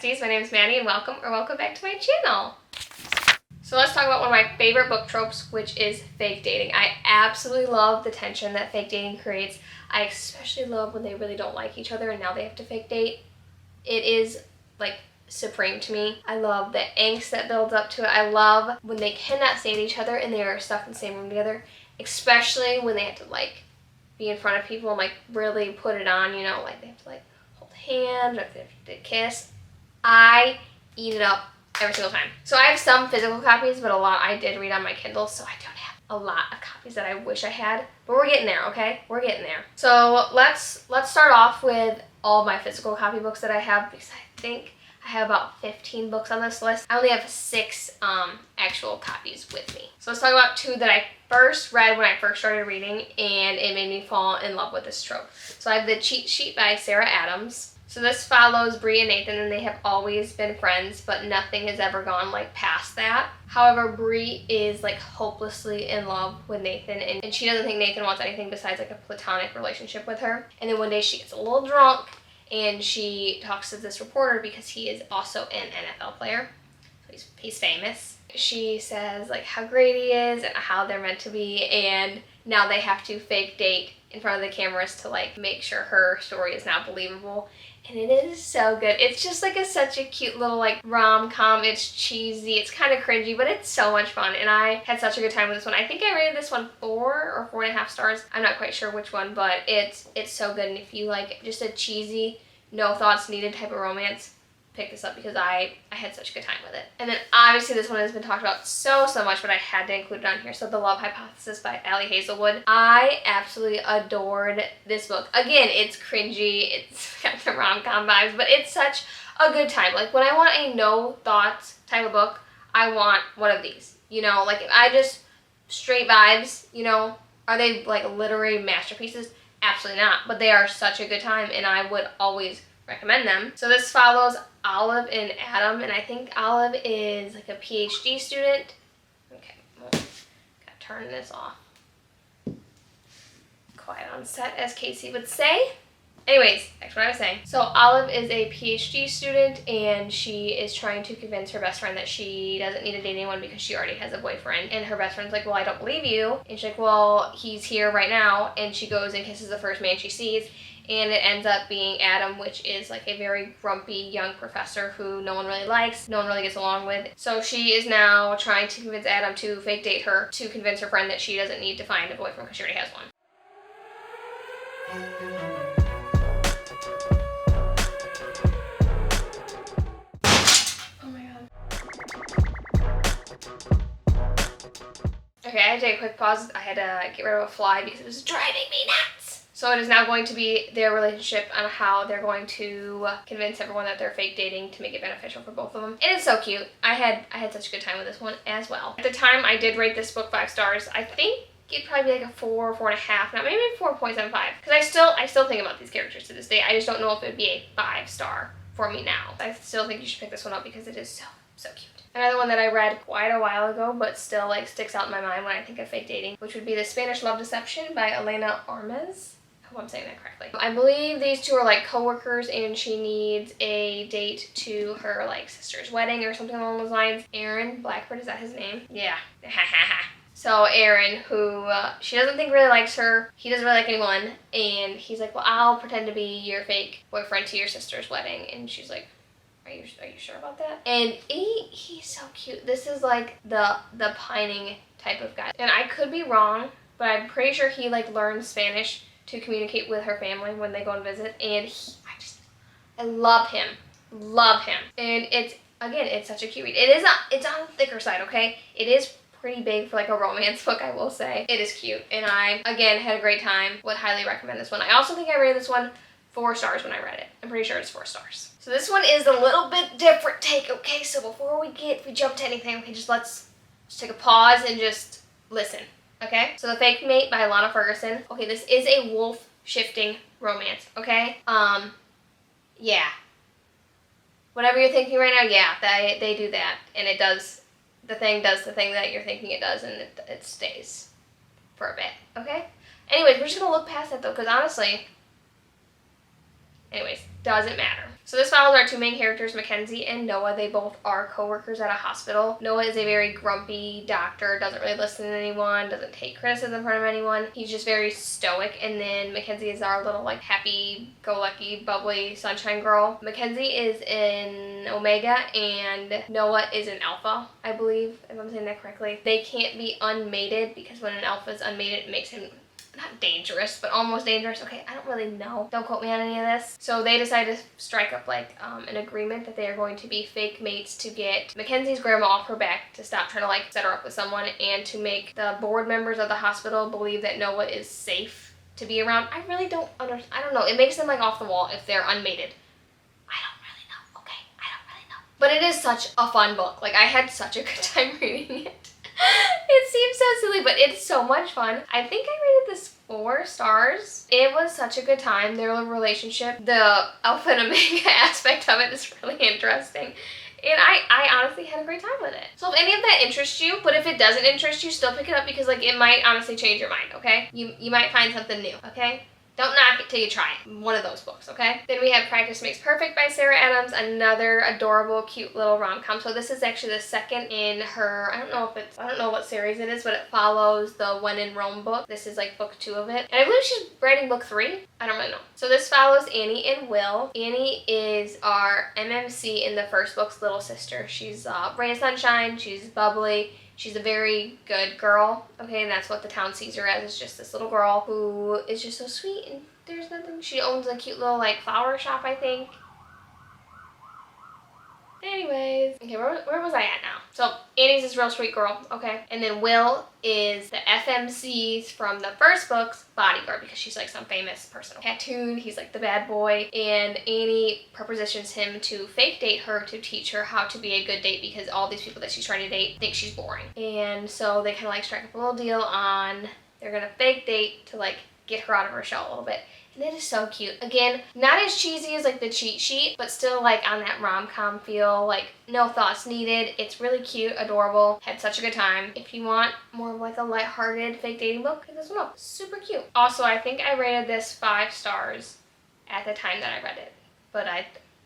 besties. My name is Maddie and welcome back to my channel. So let's talk about one of my favorite book tropes, which is fake dating. I absolutely love the tension that fake dating creates. I especially love when they really don't like each other and now they have to fake date. It is like supreme to me. I love the angst that builds up to it. I love when they cannot stand each other and they are stuck in the same room together, especially when they have to like be in front of people and like really put it on, you know, like they have to like hold hands or they have to kiss. I eat it up every single time. So I have some physical copies, but a lot I did read on my Kindle, so I don't have a lot of copies that I wish I had, but we're getting there, okay? We're getting there. So let's start off with all of my physical copy books that I have, because I think I have about 15 books on this list. I only have 6 actual copies with me. So let's talk about 2 that I first read when I first started reading, and it made me fall in love with this trope. So I have The Cheat Sheet by Sarah Adams. So this follows Bree and Nathan, and they have always been friends, but nothing has ever gone like past that. However, Bree is like hopelessly in love with Nathan, and she doesn't think Nathan wants anything besides like a platonic relationship with her. And then one day she gets a little drunk and she talks to this reporter because he is also an NFL player. So he's famous. She says like how great he is and how they're meant to be, and now they have to fake date in front of the cameras to like make sure her story is now believable. And it is so good. It's just like such a cute little like rom-com. It's cheesy, it's kind of cringy, but it's so much fun. And I had such a good time with this one. I think I rated this one 4 or 4.5 stars. I'm not quite sure which one, but it's so good. And if you like just a cheesy, no thoughts needed type of romance, pick this up because I had such a good time with it. And then obviously this one has been talked about so much, but I had to include it on here. So The Love Hypothesis by Hazelwood. I absolutely adored this book. Again, it's cringy, it's got the rom-com vibes, but it's such a good time. Like when I want a no thoughts type of book, I want one of these. You know, like if I just straight vibes, you know, are they like literary masterpieces? Absolutely not, but they are such a good time and I would always recommend them. So this follows Olive and Adam, and I think Olive is like a PhD student. Okay, well, gotta turn this off. Quiet on set, as Casey would say. Anyways, that's what I was saying. So Olive is a PhD student, and she is trying to convince her best friend that she doesn't need to date anyone because she already has a boyfriend. And her best friend's like, well, I don't believe you. And she's like, well, he's here right now. And she goes and kisses the first man she sees. And it ends up being Adam, which is like a very grumpy young professor who no one really likes, no one really gets along with. So she is now trying to convince Adam to fake date her to convince her friend that she doesn't need to find a boyfriend because she already has one. Oh my god. Okay, I had to take a quick pause. I had to get rid of a fly because it was driving me nuts. So it is now going to be their relationship on how they're going to convince everyone that they're fake dating to make it beneficial for both of them. It is so cute. I had such a good time with this one as well. At the time, I did rate this book 5 stars. I think it'd probably be like a 4, 4.5, not maybe 4.75. Because I still think about these characters to this day. I just don't know if it'd be a 5-star for me now. I still think you should pick this one up because it is so cute. Another one that I read quite a while ago, but still like sticks out in my mind when I think of fake dating, which would be The Spanish Love Deception by Elena Armas. I hope I'm saying that correctly. I believe these two are like co-workers and she needs a date to her like sister's wedding or something along those lines. Aaron Blackbird, is that his name? Yeah. So Aaron, who she doesn't think really likes her, he doesn't really like anyone, and he's like, well, I'll pretend to be your fake boyfriend to your sister's wedding. And she's like, are you sure about that? And he's so cute. This is like the pining type of guy. And I could be wrong, but I'm pretty sure he like learns Spanish to communicate with her family when they go and visit. And I love him. Love him. And it's such a cute read. It's on the thicker side, okay? It is pretty big for like a romance book, I will say. It is cute. And I, again, had a great time. Would highly recommend this one. I also think I rated this one 4 stars when I read it. I'm pretty sure it's 4 stars. So this one is a little bit different take, okay? So before we jump to anything, okay, let's take a pause and just listen, okay? So The Fake Mate by Lana Ferguson. Okay, this is a wolf shifting romance, okay? Yeah. Whatever you're thinking right now, yeah, they do that. And it does the thing that you're thinking it does, and it stays for a bit, okay? Anyways, we're just gonna look past that though, because honestly, Anyways, doesn't matter. So this follows our two main characters, Mackenzie and Noah. They both are co-workers at a hospital. Noah is a very grumpy doctor, doesn't really listen to anyone, doesn't take criticism from anyone. He's just very stoic. And then Mackenzie is our little like happy-go-lucky, bubbly sunshine girl. Mackenzie is in Omega and Noah is in Alpha, I believe, if I'm saying that correctly. They can't be unmated because when an Alpha is unmated, it makes him not dangerous, but almost dangerous. Okay, I don't really know. Don't quote me on any of this. So they decide to strike up like an agreement that they are going to be fake mates to get Mackenzie's grandma off her back, to stop trying to like set her up with someone, and to make the board members of the hospital believe that Noah is safe to be around. I really don't understand. I don't know. It makes them like off the wall if they're unmated. I don't really know. Okay, I don't really know. But it is such a fun book. Like, I had such a good time reading it. It seems so silly, but it's so much fun. I think I rated this 4 stars. It was such a good time. Their relationship, the alpha and omega aspect of it is really interesting. And I honestly had a great time with it. So if any of that interests you, but if it doesn't interest you, still pick it up because like it might honestly change your mind, okay? You might find something new, okay? Don't knock it till you try it. One of those books, okay? Then we have Practice Makes Perfect by Sarah Adams, another adorable, cute little rom-com. So this is actually the second in her, I don't know what series it is, but it follows the When in Rome book. This is like book 2 of it. And I believe she's writing book 3. I don't really know. So this follows Annie and Will. Annie is our MMC in the first book's little sister. She's ray of sunshine, she's bubbly. She's a very good girl, okay, and that's what the town sees her as, is just this little girl who is just so sweet, and there's nothing. She owns a cute little, like, flower shop, I think. Anyways, okay, where was I at now? So, Annie's this real sweet girl, okay? And then Will is the FMC's from the first book's bodyguard, because she's like some famous person. Tattooed, he's like the bad boy, and Annie propositions him to fake date her to teach her how to be a good date, because all these people that she's trying to date think she's boring. And so they kind of like strike up a little deal on, they're gonna fake date to like get her out of her shell a little bit. And it is so cute. Again, not as cheesy as like the cheat sheet, but still like on that rom-com feel, like no thoughts needed. It's really cute, adorable, had such a good time. If you want more of like a lighthearted fake dating book, pick this one up. Super cute. Also, I think I rated this 5 stars at the time that I read it, but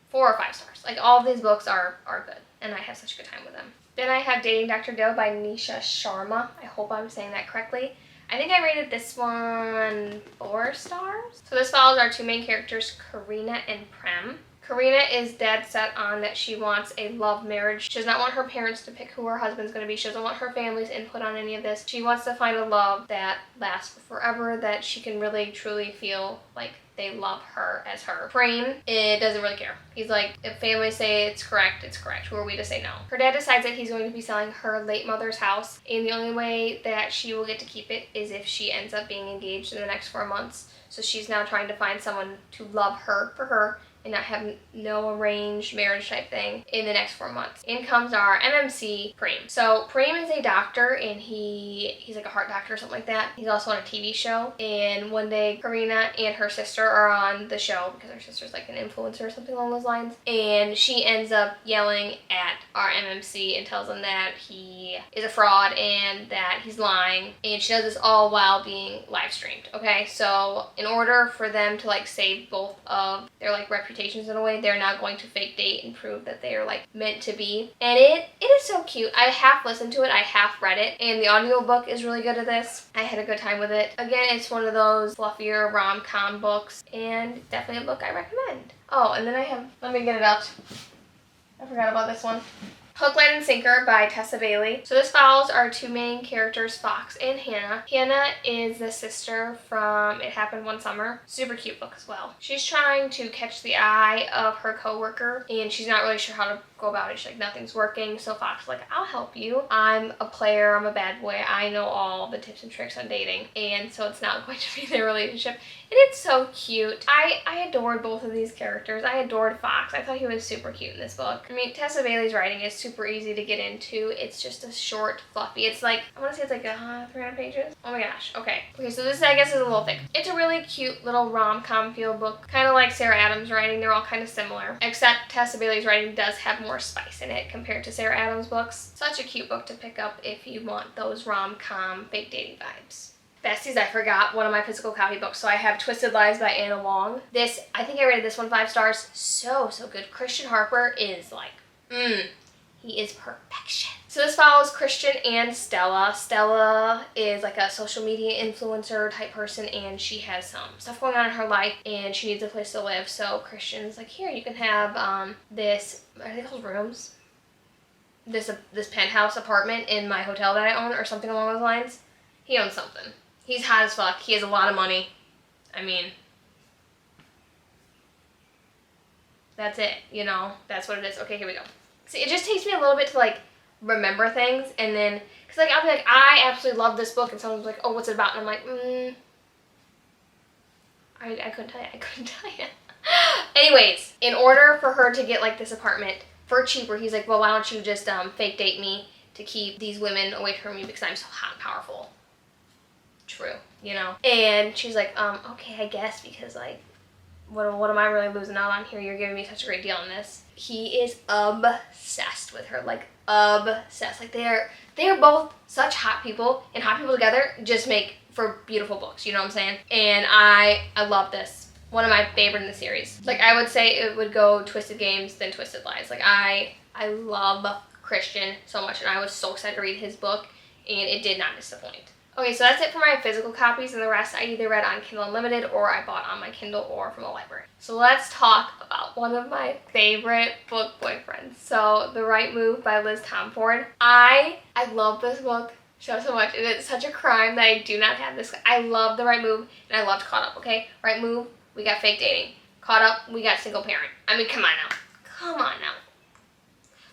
4 or 5 stars. Like all of these books are good, and I have such a good time with them. Then I have Dating Dr. Dill by Nisha Sharma. I hope I'm saying that correctly. I think I rated this one 4 stars. So this follows our two main characters, Karina and Prem. Karina is dead set on that she wants a love marriage. She does not want her parents to pick who her husband's going to be. She doesn't want her family's input on any of this. She wants to find a love that lasts forever, that she can really truly feel like they love her as her. Prem, it doesn't really care. He's like, if families say it's correct, it's correct. Who are we to say no? Her dad decides that he's going to be selling her late mother's house, and the only way that she will get to keep it is if she ends up being engaged in the next 4 months. So she's now trying to find someone to love her for her and not have no arranged marriage type thing in the next 4 months. In comes our MMC, Prem. So Prem is a doctor, and he's like a heart doctor or something like that. He's also on a TV show, and one day Karina and her sister are on the show because her sister's like an influencer or something along those lines, and she ends up yelling at our MMC and tells him that he is a fraud and that he's lying, and she does this all while being live streamed, okay? So in order for them to like save both of their like reputations in a way, they're not going to fake date and prove that they are like meant to be. And it is so cute. I half listened to it, I half read it, and the audiobook is really good at this. I had a good time with it. Again, it's one of those fluffier rom-com books, and definitely a book I recommend. Oh, and then I have, let me get it out. I forgot about this one. Hook, Line, and Sinker by Tessa Bailey. So this follows our two main characters, Fox and Hannah. Hannah is the sister from It Happened One Summer. Super cute book as well. She's trying to catch the eye of her coworker, and she's not really sure how to go about it. She's like, nothing's working. So Fox is like, I'll help you. I'm a player, I'm a bad boy. I know all the tips and tricks on dating. And so it's not going to be their relationship. And it's so cute. I adored both of these characters. I adored Fox. I thought he was super cute in this book. I mean, Tessa Bailey's writing is super easy to get into. It's just a short, fluffy. It's like, I want to say it's like 300 pages. Oh my gosh. Okay. Okay, so this I guess is a little thick. It's a really cute little rom-com feel book. Kind of like Sarah Adams' writing. They're all kind of similar. Except Tessa Bailey's writing does have more spice in it compared to Sarah Adams' books. Such a cute book to pick up if you want those rom-com fake dating vibes. Besties, I forgot one of my physical copy books. So I have Twisted Lives by Huang. This, I think I rated this one 5 stars. So good. Christian Harper is like, he is perfection. So this follows Christian and Stella. Stella is like a social media influencer type person, and she has some stuff going on in her life, and she needs a place to live. So Christian's like, here, you can have this, are they called rooms? This penthouse apartment in my hotel that I own, or something along those lines. He owns something. He's hot as fuck. He has a lot of money. I mean, that's it, you know? That's what it is. Okay, here we go. See, it just takes me a little bit to, like, remember things, and then, because, like, I'll be like, I absolutely love this book, and someone's like, oh, what's it about? And I'm like, I couldn't tell you. I couldn't tell you. Anyways, in order for her to get, like, this apartment for cheaper, he's like, well, why don't you just fake date me to keep these women away from me because I'm so hot and powerful. True, you know? And she's like, okay, I guess, because, like, what am I really losing out on here? You're giving me such a great deal on this. He is obsessed with her, like, obsessed. Like, they're both such hot people, and hot people together just make for beautiful books, you know what I'm saying? And I love this. One of my favorite in the series. Like, I would say it would go Twisted Games, then Twisted Lies. Like, I love Christian so much, and I was so excited to read his book, and it did not disappoint. Okay, so that's it for my physical copies, and the rest I either read on Kindle Unlimited or I bought on my Kindle or from the library. So let's talk about one of my favorite book boyfriends. So The Right Move by Liz Tomforde. I love this book so much, and it's such a crime that I do not have this. I love The Right Move, and I loved Caught Up, okay? Right Move, we got fake dating. Caught Up, we got single parent. I mean, come on now. Come on now.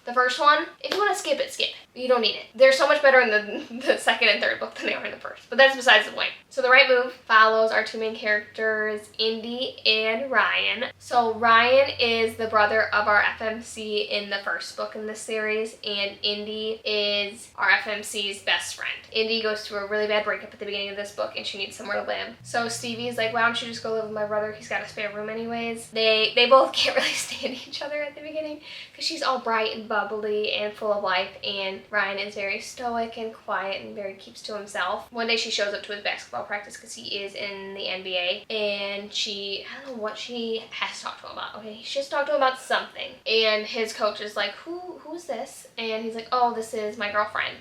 The first one, if you want to skip it, skip it. You don't need it. They're so much better in the second and third book than they are in the first. But that's besides the point. So The Right Move follows our two main characters, Indy and Ryan. So Ryan is the brother of our FMC in the first book in this series, and Indy is our FMC's best friend. Indy goes through a really bad breakup at the beginning of this book, and she needs somewhere to live. So Stevie's like, why don't you just go live with my brother? He's got a spare room anyways. They both can't really stand each other at the beginning because she's all bright and bubbly and full of life, and Ryan is very stoic and quiet and very keeps to himself. One day she shows up to his basketball practice because he is in the NBA, and I don't know what she has to talk to him about. Okay, she has to talk to him about something, and his coach is like, who's this? And he's like, oh, this is my girlfriend.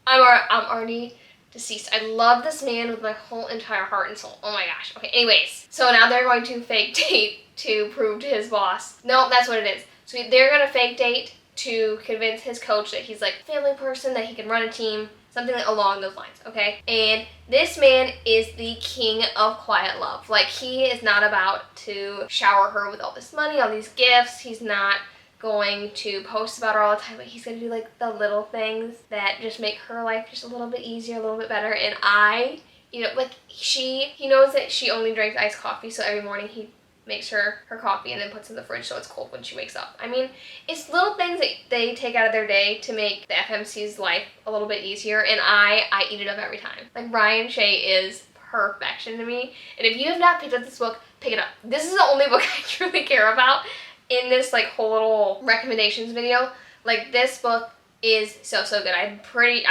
I'm already deceased. I love this man with my whole entire heart and soul. Oh my gosh. Okay, anyways, so now they're going to fake date to prove to his boss. No, that's what it is. So they're going to fake date to convince his coach that he's like a family person, that he can run a team, something along those lines, okay? And this man is the king of quiet love. Like, he is not about to shower her with all this money, all these gifts. He's not going to post about her all the time, but he's going to do like the little things that just make her life just a little bit easier, a little bit better. And you know, like, he knows that she only drinks iced coffee, so every morning he makes her coffee and then puts it in the fridge so it's cold when she wakes up. I mean, it's little things that they take out of their day to make the FMC's life a little bit easier, and I eat it up every time. Like, Ryan Shea is perfection to me, and if you have not picked up this book, pick it up. This is the only book I truly care about in this like whole little recommendations video. Like, this book is so good. I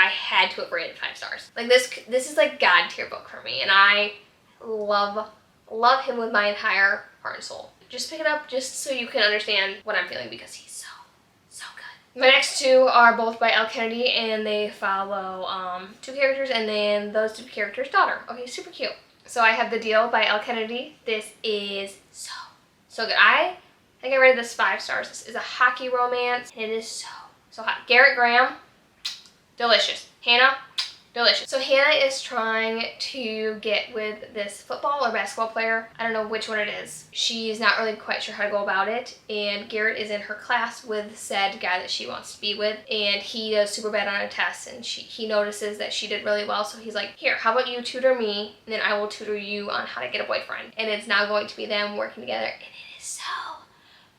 had to have rated 5 stars. Like, this is like God tier book for me, and I love him with my entire heart and soul. Just pick it up just so you can understand what I'm feeling, because he's so good. My next two are both by Elle Kennedy, and they follow 2 characters and then those 2 characters' daughter. Okay, super cute. So I have The Deal by Elle Kennedy. This is so good. I think I rated this 5 stars. This is a hockey romance. It is so hot. Garrett Graham, delicious. Hannah, delicious. So Hannah is trying to get with this football or basketball player. I don't know which one it is. She's not really quite sure how to go about it. And Garrett is in her class with said guy that she wants to be with. And he does super bad on a test. And he notices that she did really well. So he's like, here, how about you tutor me, and then I will tutor you on how to get a boyfriend. And it's now going to be them working together. And it is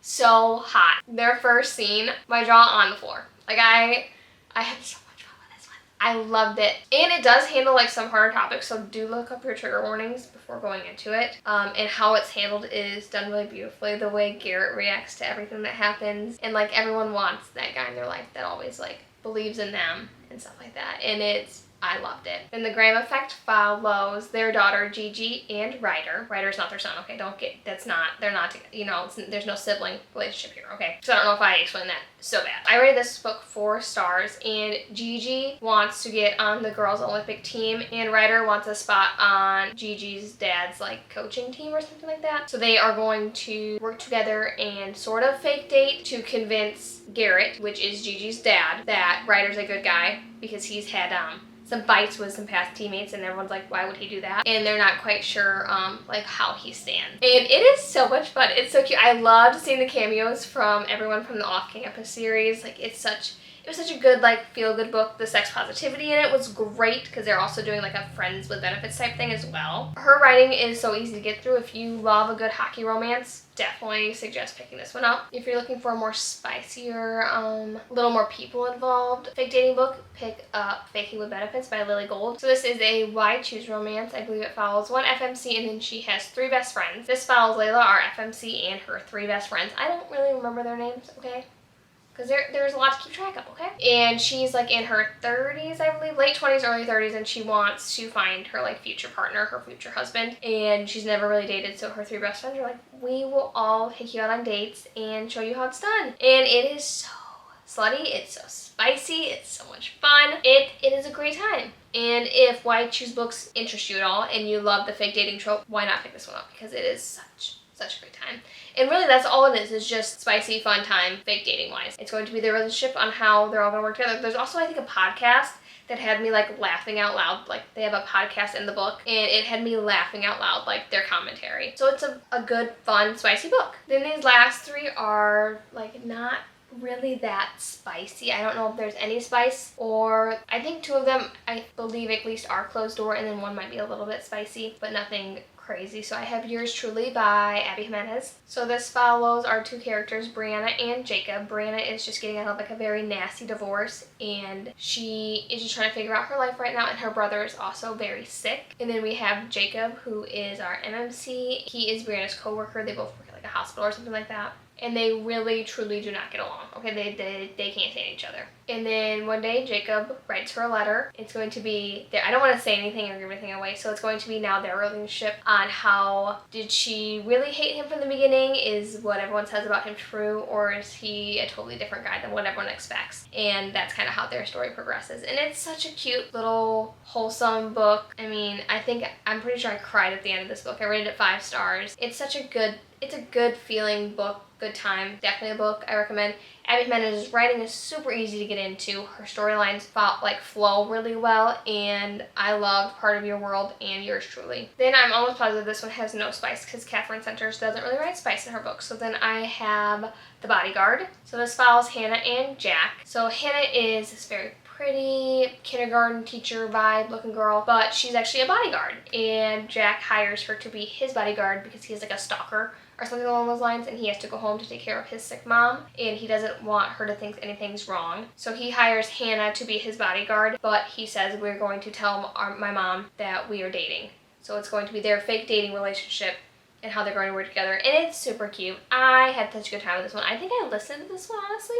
so hot. Their first scene, my jaw on the floor. Like, I had so much fun with this one. I loved it. And it does handle like some harder topics, so do look up your trigger warnings before going into it. And how it's handled is done really beautifully. The way Garrett reacts to everything that happens, and like everyone wants that guy in their life that always like believes in them and stuff like that. And it's I loved it. Then the Graham Effect follows their daughter Gigi and Ryder. Ryder's not their son, okay? They're not, there's no sibling relationship here, okay? So I don't know if I explained that so bad. I rated this book 4 stars, and Gigi wants to get on the girls' Olympic team, and Ryder wants a spot on Gigi's dad's like coaching team or something like that. So they are going to work together and sort of fake date to convince Garrett, which is Gigi's dad, that Ryder's a good guy because he's had some fights with some past teammates, and everyone's like, why would he do that? And they're not quite sure like how he stands. And it is so much fun. It's so cute. I loved seeing the cameos from everyone from the Off-Campus series. Like it was such a good like feel-good book. The sex positivity in it was great because they're also doing like a friends with benefits type thing as well. Her writing is so easy to get through. If you love a good hockey romance, definitely suggest picking this one up. If you're looking for a more spicier, little more people involved fake dating book, pick up Faking with Benefits by Lily Gold. So this is a Why Choose romance. I believe it follows one FMC and then she has 3 best friends. This follows Layla, our FMC, and her 3 best friends. I don't really remember their names, okay? Because there's a lot to keep track of, okay? And she's like in her 30s, I believe, late 20s, early 30s, and she wants to find her like future partner, her future husband, and she's never really dated, so her 3 best friends are like, we will all take you out on dates and show you how it's done. And it is so slutty, it's so spicy, it's so much fun. It is a great time. And if Why Choose books interest you at all and you love the fake dating trope, why not pick this one up? Because it is such a great time. And really that's all it is just spicy, fun time, fake dating wise. It's going to be their relationship on how they're all going to work together. There's also, I think, a podcast that had me like laughing out loud. Like they have a podcast in the book and it had me laughing out loud, like their commentary. So it's a good, fun, spicy book. Then these last 3 are like not really that spicy. I don't know if there's any spice, or I think 2 of them I believe at least are closed door, and then one might be a little bit spicy, but nothing crazy. So I have Yours Truly by Abby Jimenez. So this follows our 2 characters, Brianna and Jacob. Brianna is just getting out of like a very nasty divorce, and she is just trying to figure out her life right now, and her brother is also very sick. And then we have Jacob, who is our MMC. He is Brianna's co-worker. They both work at like a hospital or something like that. And they really, truly do not get along. Okay, they can't stand each other. And then one day, Jacob writes her a letter. It's going to be, I don't want to say anything or give anything away, so it's going to be now their relationship on how, did she really hate him from the beginning? Is what everyone says about him true? Or is he a totally different guy than what everyone expects? And that's kind of how their story progresses. And it's such a cute little wholesome book. I mean, I'm pretty sure I cried at the end of this book. I rated it 5 stars. It's a good feeling book. Good time. Definitely a book I recommend. Abby Jimenez's writing is super easy to get into. Her storylines flow really well, and I loved Part of Your World and Yours Truly. Then I'm almost positive this one has no spice because Catherine Centers doesn't really write spice in her books. So then I have The Bodyguard. So this follows Hannah and Jack. So Hannah is this very pretty kindergarten teacher vibe looking girl, but she's actually a bodyguard, and Jack hires her to be his bodyguard because he's like a stalker or something along those lines, and he has to go home to take care of his sick mom, and he doesn't want her to think anything's wrong. So he hires Hannah to be his bodyguard, but he says, we're going to tell my mom that we are dating. So it's going to be their fake dating relationship and how they're going to work together, and it's super cute. I had such a good time with this one. I think I listened to this one, honestly,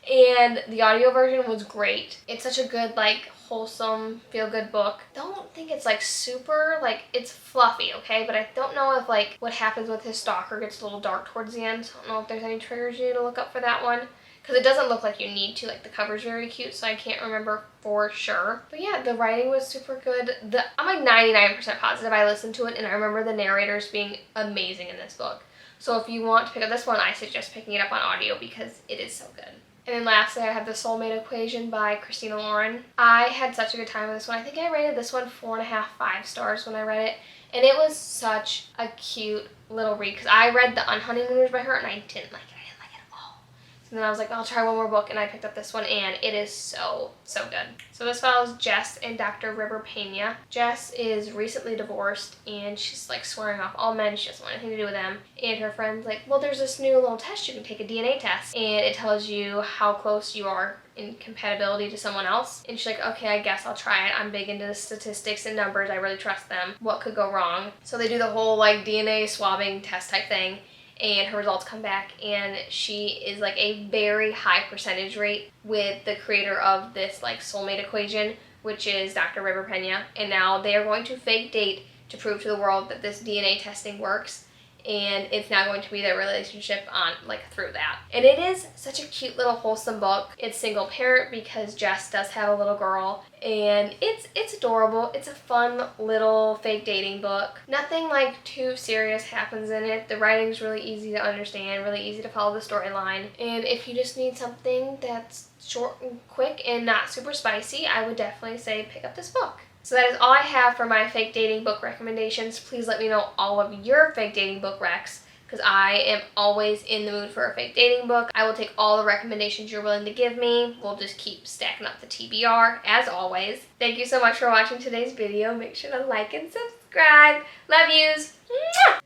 and the audio version was great. It's such a good, like, wholesome, feel-good book. Don't think it's like super, like, it's fluffy, okay? But I don't know if like what happens with his stalker gets a little dark towards the end. So I don't know if there's any triggers you need to look up for that one, because it doesn't look like you need to. Like the cover's very cute, so I can't remember for sure. But yeah, the writing was super good. I'm like 99% positive I listened to it, and I remember the narrators being amazing in this book. So if you want to pick up this one, I suggest picking it up on audio because it is so good. And then lastly, I have The Soulmate Equation by Christina Lauren. I had such a good time with this one. I think I rated this one 4.5, 5 stars when I read it. And it was such a cute little read, because I read The Unhoneymooners by her and I didn't like it. I didn't like it at all. So then I was like, I'll try one more book, and I picked up this one, and it is so good. So this follows Jess and Dr. River Pena. Jess is recently divorced, and she's like swearing off all men. She doesn't want anything to do with them. And her friend's like, well, there's this new little test you can take, a DNA test, and it tells you how close you are in compatibility to someone else. And she's like, okay, I guess I'll try it. I'm big into the statistics and numbers. I really trust them. What could go wrong? So they do the whole like DNA swabbing test type thing, and her results come back, and she is like a very high percentage rate with the creator of this like soulmate equation, which is Dr. River Pena, and now they are going to fake date to prove to the world that this DNA testing works, and it's now going to be their relationship on, like, through that. And it is such a cute little wholesome book. It's single parent because Jess does have a little girl, and it's adorable. It's a fun little fake dating book. Nothing like too serious happens in it. The writing's really easy to understand, really easy to follow the storyline, and if you just need something that's short and quick and not super spicy, I would definitely say pick up this book. So that is all I have for my fake dating book recommendations. Please let me know all of your fake dating book recs, because I am always in the mood for a fake dating book. I will take all the recommendations you're willing to give me. We'll just keep stacking up the TBR, as always. Thank you so much for watching today's video. Make sure to like and subscribe. Love yous. Mwah!